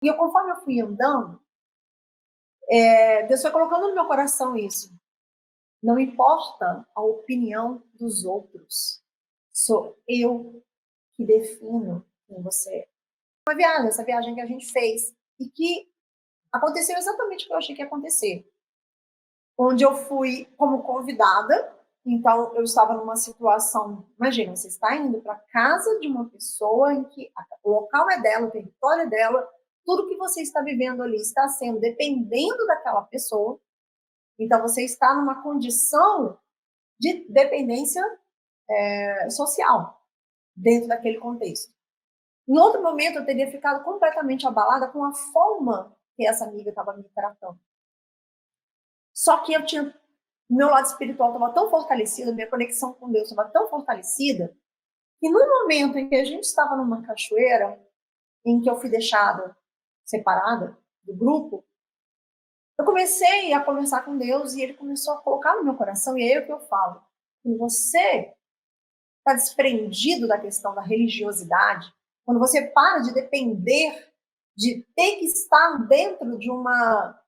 E conforme eu fui andando, Deus foi colocando no meu coração isso. Não importa a opinião dos outros, sou eu que defino quem você é. Essa viagem que a gente fez, e que aconteceu exatamente o que eu achei que ia acontecer. Onde eu fui como convidada, então eu estava numa situação, imagina, você está indo para casa de uma pessoa em que o local é dela, o território é dela, tudo que você está vivendo ali está sendo dependendo daquela pessoa, então você está numa condição de dependência social dentro daquele contexto. Em outro momento, eu teria ficado completamente abalada com a forma que essa amiga estava me tratando. Só que meu lado espiritual estava tão fortalecido, minha conexão com Deus estava tão fortalecida, que no momento em que a gente estava numa cachoeira, em que eu fui deixada separada do grupo, eu comecei a conversar com Deus e ele começou a colocar no meu coração, e é aí o que eu falo. Quando você está desprendido da questão da religiosidade, quando você para de depender, de ter que estar dentro de uma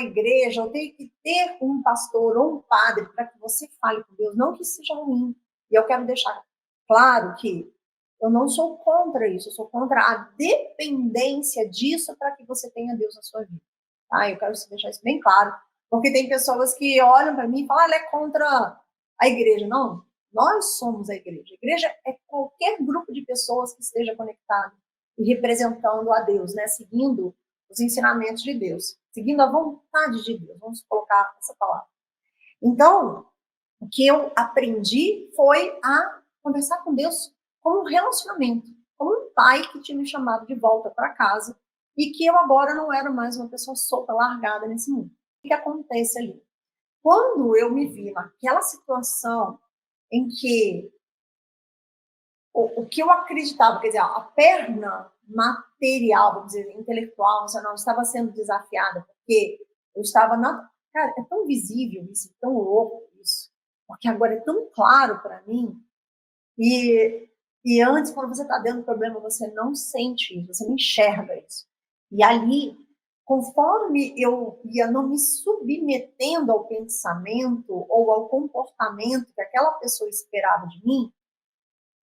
igreja, ou ter que ter um pastor ou um padre para que você fale com Deus, não que isso seja ruim. E eu quero deixar claro que eu não sou contra isso, eu sou contra a dependência disso para que você tenha Deus na sua vida. Tá? Eu quero deixar isso bem claro, porque tem pessoas que olham para mim e falam, ela é contra a igreja. Não, nós somos a igreja. A igreja é qualquer grupo de pessoas que esteja conectado e representando a Deus, né? Seguindo os ensinamentos de Deus, seguindo a vontade de Deus, vamos colocar essa palavra. Então, o que eu aprendi foi a conversar com Deus como um relacionamento, como um pai que tinha me chamado de volta para casa e que eu agora não era mais uma pessoa solta, largada nesse mundo. O que acontece ali? Quando eu me vi naquela situação em que o que eu acreditava, quer dizer, a perna material, vamos dizer, intelectual, emocional, estava sendo desafiada, porque eu estava na... Cara, é tão visível isso, tão louco isso, porque agora é tão claro para mim, e antes, quando você está dentro do problema, você não sente isso, você não enxerga isso. E ali, conforme eu ia não me submetendo ao pensamento ou ao comportamento que aquela pessoa esperava de mim,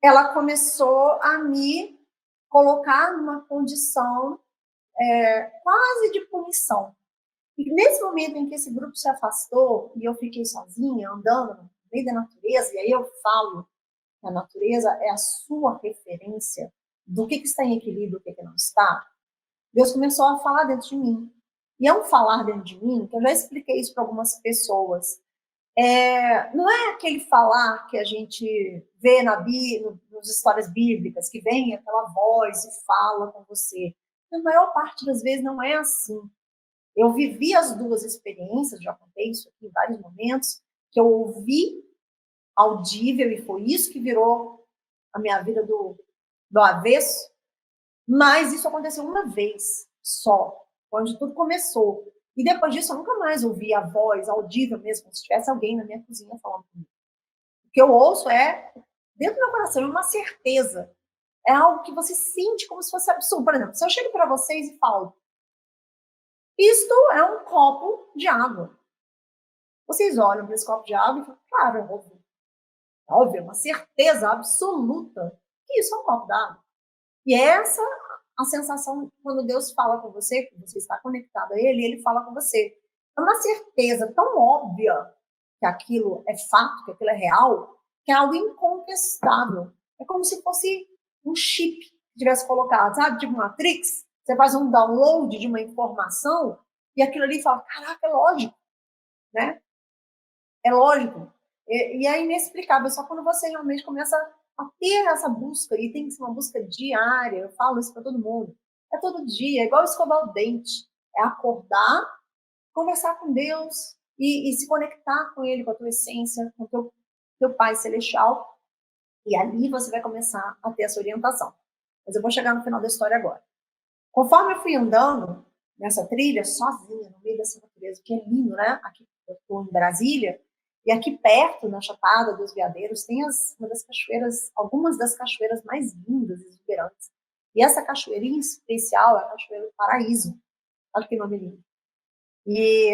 ela começou a me colocar numa condição quase de punição. E nesse momento em que esse grupo se afastou e eu fiquei sozinha, andando no meio da natureza, e aí eu falo que a natureza é a sua referência do que está em equilíbrio e o que não está, Deus começou a falar dentro de mim. E é um falar dentro de mim, que eu já expliquei isso para algumas pessoas, não é aquele falar que a gente vê nas histórias bíblicas, que vem aquela voz e fala com você. Na maior parte das vezes não é assim. Eu vivi as duas experiências, já contei isso aqui em vários momentos, que eu ouvi audível e foi isso que virou a minha vida do avesso, mas isso aconteceu uma vez só, onde tudo começou. E depois disso eu nunca mais ouvi a voz audível mesmo, como se tivesse alguém na minha cozinha falando comigo. O que eu ouço dentro do meu coração, é uma certeza. É algo que você sente como se fosse absurdo. Por exemplo, se eu chego para vocês e falo, isto é um copo de água. Vocês olham para esse copo de água e falam, claro, é óbvio. É óbvio, é uma certeza absoluta que isso é um copo d'água. E essa a sensação quando Deus fala com você, que você está conectado a Ele, Ele fala com você. É uma certeza tão óbvia que aquilo é fato, que aquilo é real, que é algo incontestável. É como se fosse um chip que tivesse colocado, sabe? Tipo Matrix. Você faz um download de uma informação e aquilo ali fala, caraca, é lógico, né? É lógico. E é inexplicável. Só quando você realmente começa a ter essa busca, e tem que ser uma busca diária, eu falo isso para todo mundo, é todo dia, é igual escovar o dente, é acordar, conversar com Deus e se conectar com Ele, com a tua essência, com o teu Pai Celestial, e ali você vai começar a ter essa orientação. Mas eu vou chegar no final da história agora. Conforme eu fui andando nessa trilha, sozinha, no meio dessa natureza, que é lindo, né? Aqui eu estou em Brasília, e aqui perto, na Chapada dos Veadeiros, tem algumas das cachoeiras mais lindas e exuberantes. E essa cachoeira em especial é a Cachoeira do Paraíso. Olha que nome lindo. E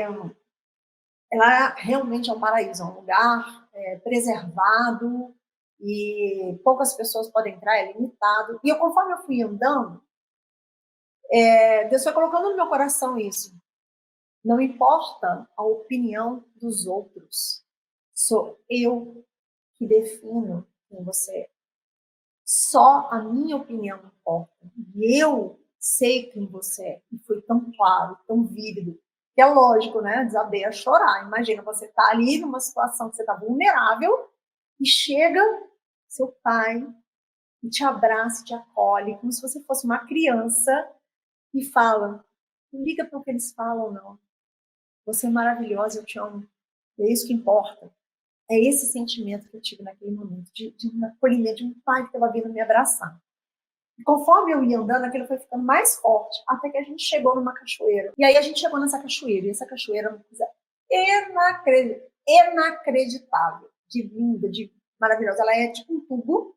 ela realmente é um paraíso, é um lugar preservado e poucas pessoas podem entrar, é limitado. E conforme eu fui andando, Deus foi colocando no meu coração isso. Não importa a opinião dos outros, sou eu que defino quem você é. Só a minha opinião importa. E eu sei quem você é. E foi tão claro, tão vívido. Que é lógico, né? Desabei a chorar. Imagina, você tá ali numa situação que você tá vulnerável e chega seu pai e te abraça, te acolhe, como se você fosse uma criança e fala, não liga para o que eles falam, não. Você é maravilhosa, eu te amo. É isso que importa. É esse sentimento que eu tive naquele momento, de um acolhimento, de um pai que estava vindo me abraçar. E conforme eu ia andando, aquilo foi ficando mais forte, até que a gente chegou numa cachoeira. E aí a gente chegou nessa cachoeira, e essa cachoeira é uma coisa inacreditável, de linda, de maravilhosa. Ela é tipo um tubo,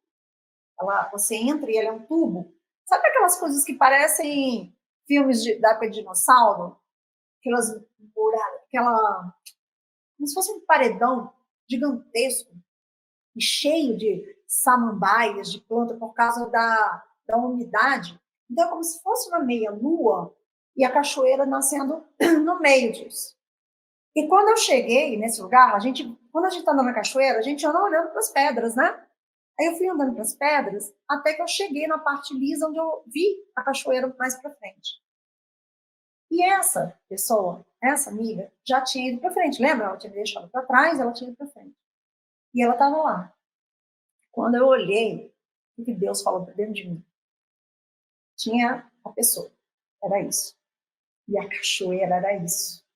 você entra e ela é um tubo. Sabe aquelas coisas que parecem filmes da época de dinossauro? Aquelas muralhas, como se fosse um paredão gigantesco e cheio de samambaias, de planta, por causa da umidade. Então, é como se fosse uma meia-lua e a cachoeira nascendo no meio disso. E quando eu cheguei nesse lugar, quando a gente está andando na cachoeira, a gente anda olhando para as pedras, né? Aí eu fui andando para as pedras até que eu cheguei na parte lisa onde eu vi a cachoeira mais para frente. E essa pessoa, essa amiga, já tinha ido para frente. Lembra? Ela tinha me deixado para trás, ela tinha ido para frente. E ela estava lá. Quando eu olhei, o que Deus falou para dentro de mim? Tinha a pessoa, era isso. E a cachoeira era isso.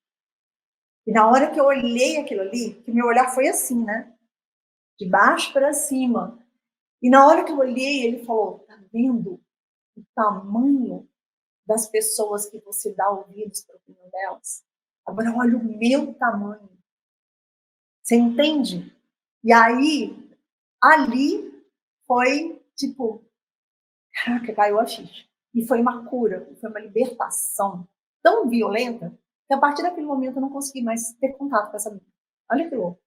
E na hora que eu olhei aquilo ali, que meu olhar foi assim, né? De baixo para cima. E na hora que eu olhei, ele falou, tá vendo o tamanho das pessoas que você dá ouvidos para a opinião delas? Agora olha o meu tamanho. Você entende? E aí, ali foi tipo, caraca, caiu a ficha. E foi uma cura, foi uma libertação tão violenta que a partir daquele momento eu não consegui mais ter contato com essa menina. Olha que louco.